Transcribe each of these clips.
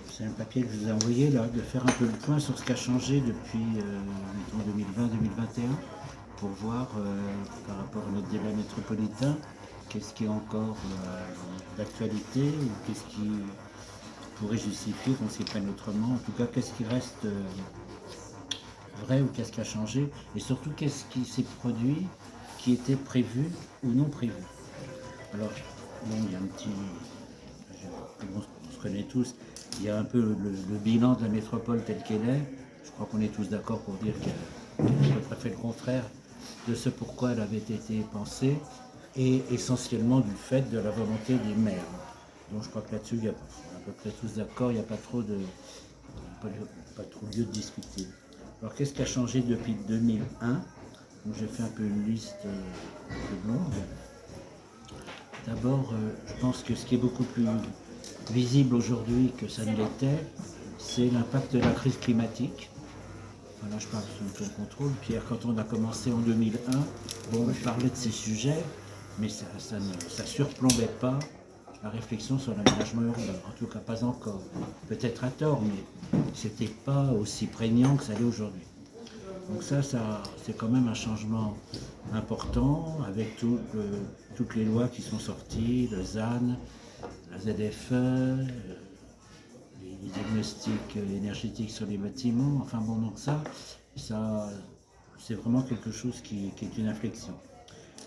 c'est un papier que je vous ai envoyé là, de faire un peu le point sur ce qui a changé depuis 2020-2021 pour voir par rapport à notre débat métropolitain, qu'est-ce qui est encore d'actualité ou qu'est-ce qui pourrait justifier qu'on s'y prenne autrement. En tout cas, qu'est-ce qui reste vrai ou qu'est-ce qui a changé et surtout qu'est-ce qui s'est produit qui était prévu ou non prévu. Alors, bon, il y a un petit. On se connaît tous, il y a un peu le bilan de la métropole telle qu'elle est. Je crois qu'on est tous d'accord pour dire qu'elle n'a pas fait le contraire de ce pourquoi elle avait été pensée, et essentiellement du fait de la volonté des maires. Donc je crois que là-dessus, il y a à peu près tous d'accord, il n'y a pas trop lieu de discuter. Alors qu'est-ce qui a changé depuis 2001? Donc j'ai fait un peu une liste un peu longue. D'abord, je pense que ce qui est beaucoup plus visible aujourd'hui que ça ne l'était, c'est l'impact de la crise climatique. Voilà, je parle sous ton contrôle. Pierre, quand on a commencé en 2001, bon, on parlait de ces sujets, mais ça ne surplombait pas la réflexion sur l'aménagement urbain. En tout cas, pas encore. Peut-être à tort, mais c'était pas aussi prégnant que ça l'est aujourd'hui. Donc ça c'est quand même un changement important avec toutes les lois qui sont sorties, le ZAN, la ZFE, les diagnostics énergétiques sur les bâtiments. Enfin bon, donc ça c'est vraiment quelque chose qui est une inflexion.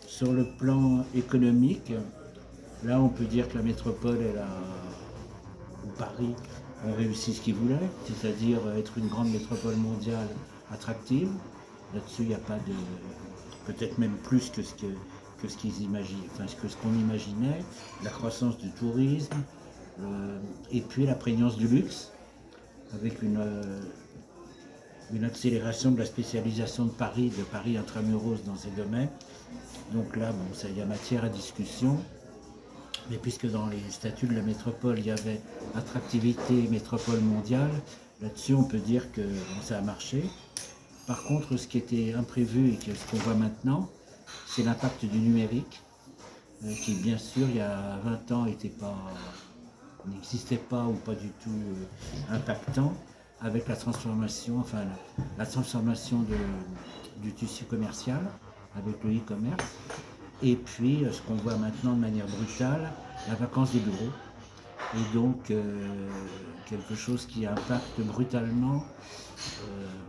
Sur le plan économique, là on peut dire que la métropole ou Paris ont réussi ce qu'ils voulaient, c'est-à-dire être une grande métropole mondiale attractive. Là-dessus, il n'y a pas de. Peut-être même plus que ce qu'ils imaginaient, enfin que ce qu'on imaginait, la croissance du tourisme, et puis la prégnance du luxe, avec une accélération de la spécialisation de Paris intramuros dans ces domaines. Donc là, bon, ça, il y a matière à discussion. Mais puisque dans les statuts de la métropole, il y avait attractivité métropole mondiale, là-dessus, on peut dire que bon, ça a marché. Par contre, ce qui était imprévu et ce qu'on voit maintenant, c'est l'impact du numérique, qui bien sûr, il y a 20 ans, n'existait pas ou pas du tout impactant, avec la transformation, du tissu commercial, avec le e-commerce, et puis ce qu'on voit maintenant de manière brutale, la vacance des bureaux, et donc quelque chose qui impacte brutalement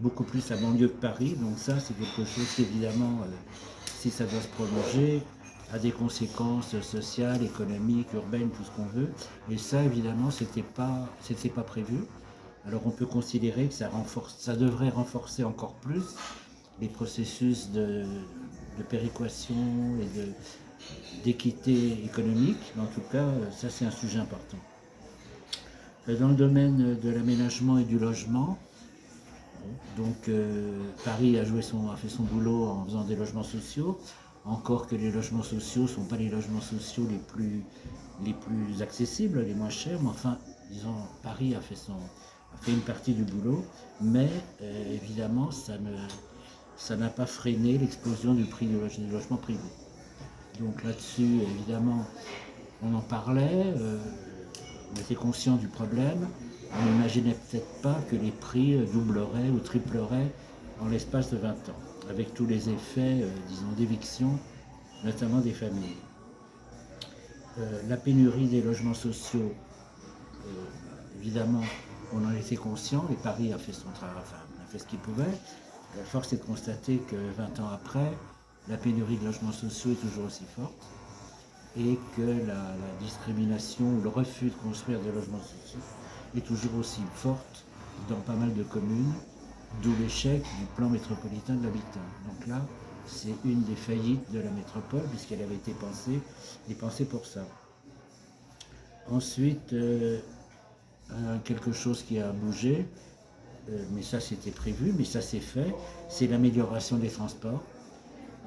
beaucoup plus la banlieue que Paris. Donc ça, c'est quelque chose qui, évidemment, si ça doit se prolonger, a des conséquences sociales, économiques, urbaines, tout ce qu'on veut. Et ça, évidemment, c'était pas prévu. Alors on peut considérer que ça devrait renforcer encore plus les processus de péréquation et d'équité économique. Mais en tout cas, ça c'est un sujet important. Dans le domaine de l'aménagement et du logement, donc Paris a fait son boulot en faisant des logements sociaux, encore que les logements sociaux ne sont pas les logements sociaux les plus accessibles, les moins chers, mais enfin, disons, Paris a fait une partie du boulot, mais évidemment, ça n'a pas freiné l'explosion du prix des logements privés. Donc là-dessus, évidemment, on en parlait, on était conscient du problème, on n'imaginait peut-être pas que les prix doubleraient ou tripleraient en l'espace de 20 ans, avec tous les effets, disons, d'éviction, notamment des familles. La pénurie des logements sociaux, évidemment, on en était conscient, et Paris a fait son travail, a fait ce qu'il pouvait. La force est de constater que 20 ans après, la pénurie de logements sociaux est toujours aussi forte, et que la discrimination ou le refus de construire des logements sociaux est toujours aussi forte dans pas mal de communes, d'où l'échec du plan métropolitain de l'habitat. Donc là, c'est une des faillites de la métropole, puisqu'elle avait été pensée pour ça. Ensuite, quelque chose qui a bougé, mais ça c'était prévu, mais ça c'est fait, c'est l'amélioration des transports,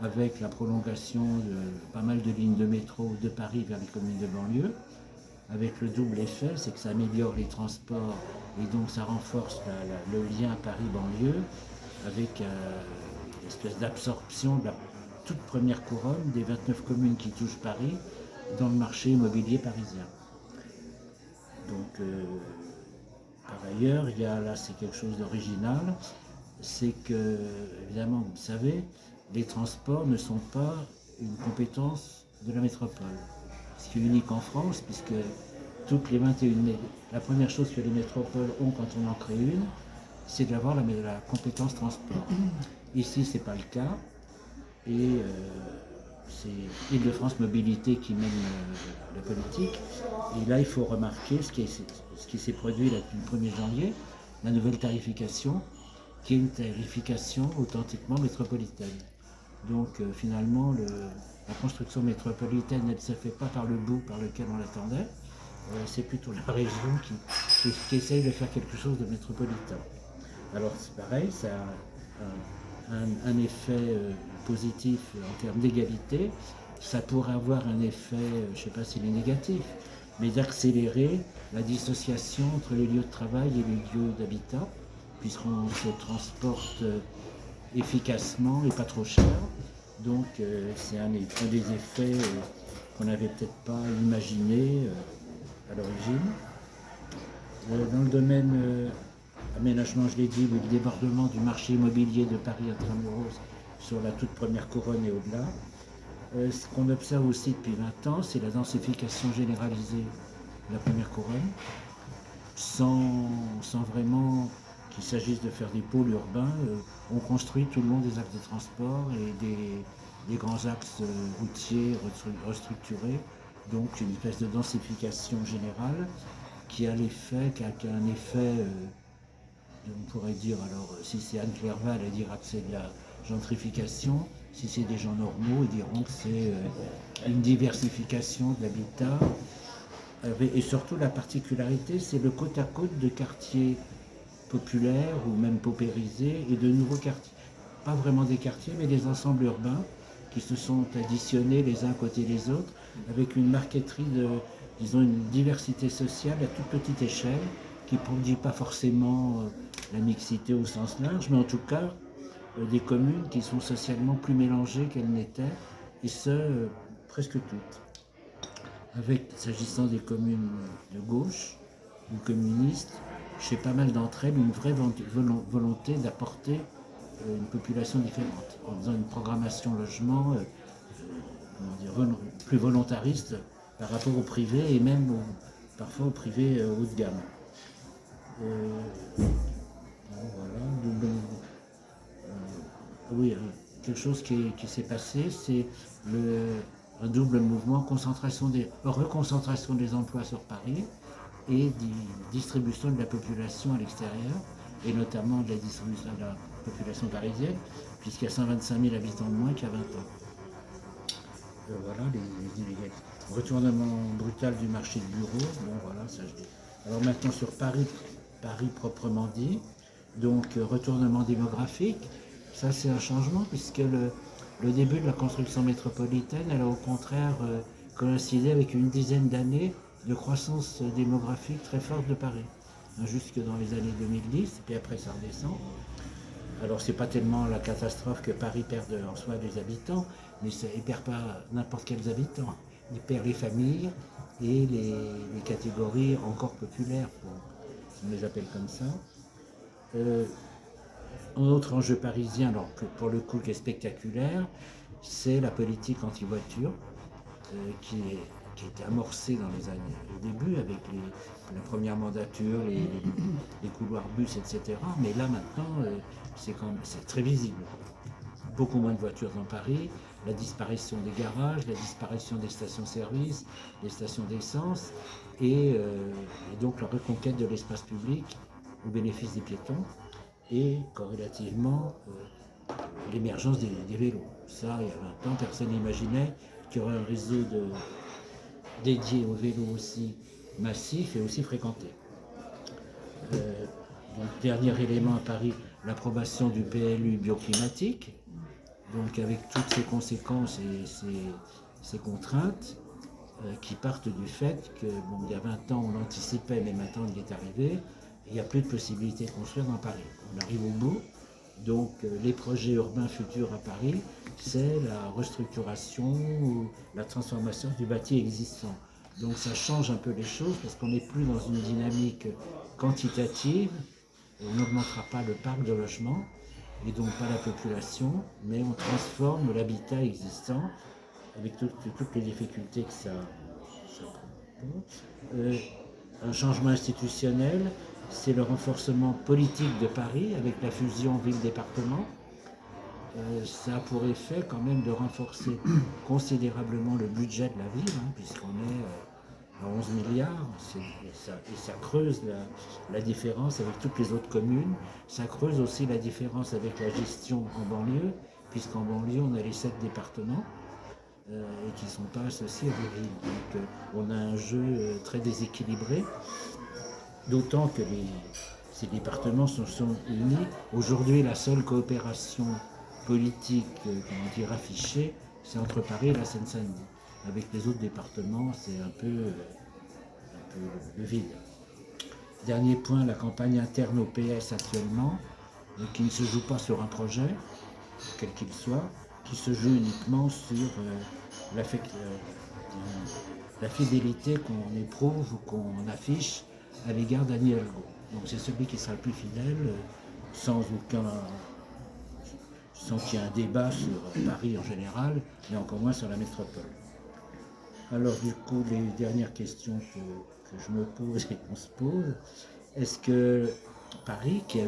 avec la prolongation de pas mal de lignes de métro de Paris vers les communes de banlieue, avec le double effet, c'est que ça améliore les transports et donc ça renforce le lien Paris-banlieue, avec une espèce d'absorption de la toute première couronne des 29 communes qui touchent Paris dans le marché immobilier parisien. Donc d'ailleurs, là c'est quelque chose d'original, c'est que, évidemment, vous le savez, les transports ne sont pas une compétence de la métropole. Ce qui est unique en France, puisque toutes les 21, la première chose que les métropoles ont quand on en crée une, c'est d'avoir la compétence transport. Ici, ce n'est pas le cas, et c'est Île-de-France Mobilité qui mène la politique. Et là, il faut remarquer ce qui s'est produit là, depuis le 1er janvier, la nouvelle tarification, qui est une tarification authentiquement métropolitaine. Donc finalement, la construction métropolitaine, elle ne se fait pas par le bout par lequel on l'attendait. C'est plutôt la région qui essaye de faire quelque chose de métropolitain. Alors c'est pareil, ça a un effet positif en termes d'égalité. Ça pourrait avoir un effet, je ne sais pas s'il est négatif, mais d'accélérer la dissociation entre les lieux de travail et les lieux d'habitat, puisqu'on se transporte efficacement et pas trop cher. Donc c'est un des effets qu'on n'avait peut-être pas imaginé à l'origine. Dans le domaine aménagement, je l'ai dit, le débordement du marché immobilier de Paris intramuros sur la toute première couronne et au-delà. Ce qu'on observe aussi depuis 20 ans, c'est la densification généralisée de la première couronne, sans vraiment qu'il s'agisse de faire des pôles urbains. On construit tout le long des axes de transport et des grands axes routiers restructurés, donc une espèce de densification générale qui a un effet, on pourrait dire, alors si c'est Anne Clerval, elle dira que c'est de la gentrification. Si c'est des gens normaux, ils diront que c'est une diversification de l'habitat. Et surtout la particularité, c'est le côte à côte de quartiers populaires ou même paupérisés et de nouveaux quartiers. Pas vraiment des quartiers, mais des ensembles urbains qui se sont additionnés les uns côté les autres, avec une marqueterie disons, une diversité sociale à toute petite échelle, qui ne produit pas forcément la mixité au sens large, mais en tout cas des communes qui sont socialement plus mélangées qu'elles n'étaient, et ce, presque toutes. Avec, s'agissant des communes de gauche ou communistes, chez pas mal d'entre elles, une vraie volonté d'apporter une population différente, en faisant une programmation logement plus volontariste par rapport au privé et même parfois au privé haut de gamme. Voilà. Oui, quelque chose qui s'est passé, c'est un double mouvement, reconcentration des emplois sur Paris et distribution de la population à l'extérieur, et notamment de la distribution de la population parisienne, puisqu'il y a 125 000 habitants de moins qu'il y a 20 ans. Voilà, les inégalités. Retournement brutal du marché de bureaux, bon voilà, ça je dis. Alors maintenant sur Paris proprement dit, donc retournement démographique, ça c'est un changement, puisque le début de la construction métropolitaine, elle a au contraire coïncidé avec une dizaine d'années de croissance démographique très forte de Paris, jusque dans les années 2010, et puis après ça redescend. Alors c'est pas tellement la catastrophe que Paris perde en soi des habitants, mais il ne perd pas n'importe quels habitants. Il perd les familles et les catégories encore populaires, on les appelle comme ça. Un autre enjeu parisien, alors que pour le coup qui est spectaculaire, c'est la politique anti-voiture qui était amorcée dans les années au début avec la première mandature, les couloirs bus, etc. Mais là maintenant, c'est très visible. Beaucoup moins de voitures dans Paris, la disparition des garages, la disparition des stations-service, des stations d'essence, et donc la reconquête de l'espace public au bénéfice des piétons, et corrélativement l'émergence des vélos. Ça, il y a 20 ans, personne n'imaginait qu'il y aurait un réseau dédié aux vélos aussi massif et aussi fréquenté. Donc, dernier élément à Paris, l'approbation du PLU bioclimatique, donc avec toutes ses conséquences et ses contraintes qui partent du fait que, bon, il y a 20 ans on l'anticipait, mais maintenant il est arrivé, il n'y a plus de possibilité de construire dans Paris. On arrive au bout, donc les projets urbains futurs à Paris, c'est la restructuration ou la transformation du bâti existant. Donc ça change un peu les choses parce qu'on n'est plus dans une dynamique quantitative, on n'augmentera pas le parc de logement et donc pas la population, mais on transforme l'habitat existant avec toutes les difficultés que ça un changement institutionnel, c'est le renforcement politique de Paris avec la fusion ville-département. Ça a pour effet quand même de renforcer considérablement le budget de la ville, hein, puisqu'on est à 11 milliards, et ça creuse la différence avec toutes les autres communes. Ça creuse aussi la différence avec la gestion en banlieue, puisqu'en banlieue on a les 7 départements. Et qui ne sont pas associés à des villes. Donc on a un jeu très déséquilibré, d'autant que ces départements sont unis. Aujourd'hui, la seule coopération politique, comment dire, affichée, c'est entre Paris et la Seine-Saint-Denis. Avec les autres départements, c'est un peu le vide. Dernier point, la campagne interne au PS actuellement, qui ne se joue pas sur un projet, quel qu'il soit, qui se joue uniquement sur la fidélité qu'on éprouve ou qu'on affiche à l'égard d'Anne Hidalgo. Donc c'est celui qui sera le plus fidèle, sans qu'il y ait un débat sur Paris en général, mais encore moins sur la métropole. Alors du coup, les dernières questions que je me pose et qu'on se pose, est-ce que Paris, qui est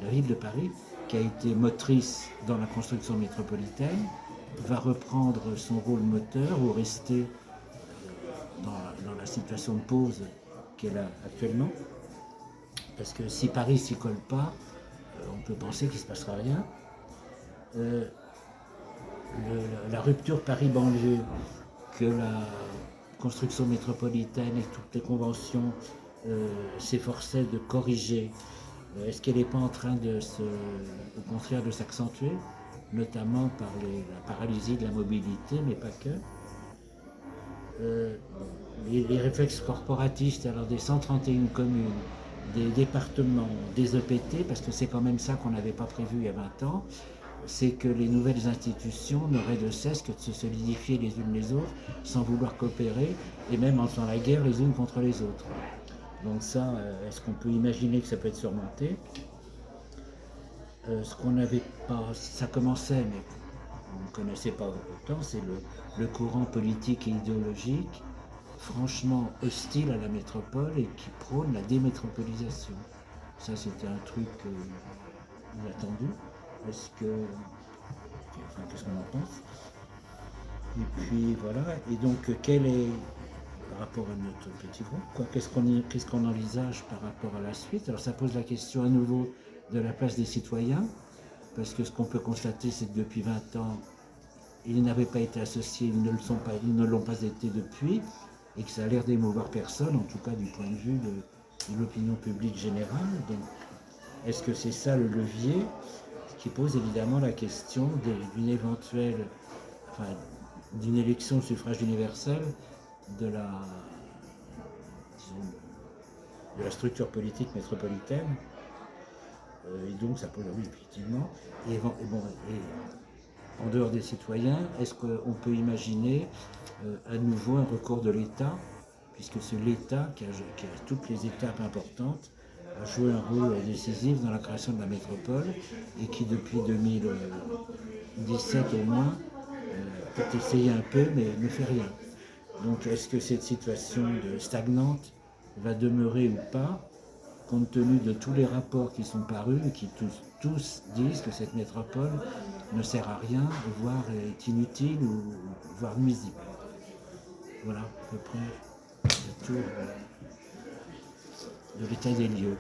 la ville de Paris, qui a été motrice dans la construction métropolitaine, va reprendre son rôle moteur ou rester dans la situation de pause qu'elle a actuellement? Parce que si Paris s'y colle pas, on peut penser qu'il ne se passera rien. La rupture Paris-banlieue, que la construction métropolitaine et toutes les conventions s'efforçaient de corriger, est-ce qu'elle n'est pas en train au contraire de s'accentuer, notamment par la paralysie de la mobilité, mais pas que? Les réflexes corporatistes, alors des 131 communes, des départements, des EPT, parce que c'est quand même ça qu'on n'avait pas prévu il y a 20 ans, c'est que les nouvelles institutions n'auraient de cesse que de se solidifier les unes les autres, sans vouloir coopérer, et même en faisant la guerre les unes contre les autres. Donc ça, est-ce qu'on peut imaginer que ça peut être surmonté? Ce qu'on n'avait pas, ça commençait, mais on ne connaissait pas autant, c'est le courant politique et idéologique franchement hostile à la métropole et qui prône la démétropolisation. Ça, c'était un truc inattendu. Qu'est-ce qu'on en pense? Et puis voilà, et donc quel est, par rapport à notre petit groupe, qu'est-ce qu'on envisage par rapport à la suite? Alors ça pose la question à nouveau de la place des citoyens, parce que ce qu'on peut constater, c'est que depuis 20 ans, ils n'avaient pas été associés, ils ne l'ont pas été depuis, et que ça a l'air d'émouvoir personne, en tout cas du point de vue de l'opinion publique générale. Donc, est-ce que c'est ça le levier? Ce qui pose évidemment la question d'une élection au suffrage universel de la structure politique métropolitaine. Et donc ça pose, oui, effectivement. Et en dehors des citoyens, est-ce qu'on peut imaginer à nouveau un recours de l'État, puisque c'est l'État qui a toutes les étapes importantes, a joué un rôle décisif dans la création de la métropole et qui depuis 2017 au moins peut essayer un peu mais ne fait rien. Donc est-ce que cette situation stagnante va demeurer ou pas, compte tenu de tous les rapports qui sont parus et qui tous disent que cette métropole ne sert à rien, voire est inutile ou voire nuisible. Voilà à peu près le tour de l'état des lieux.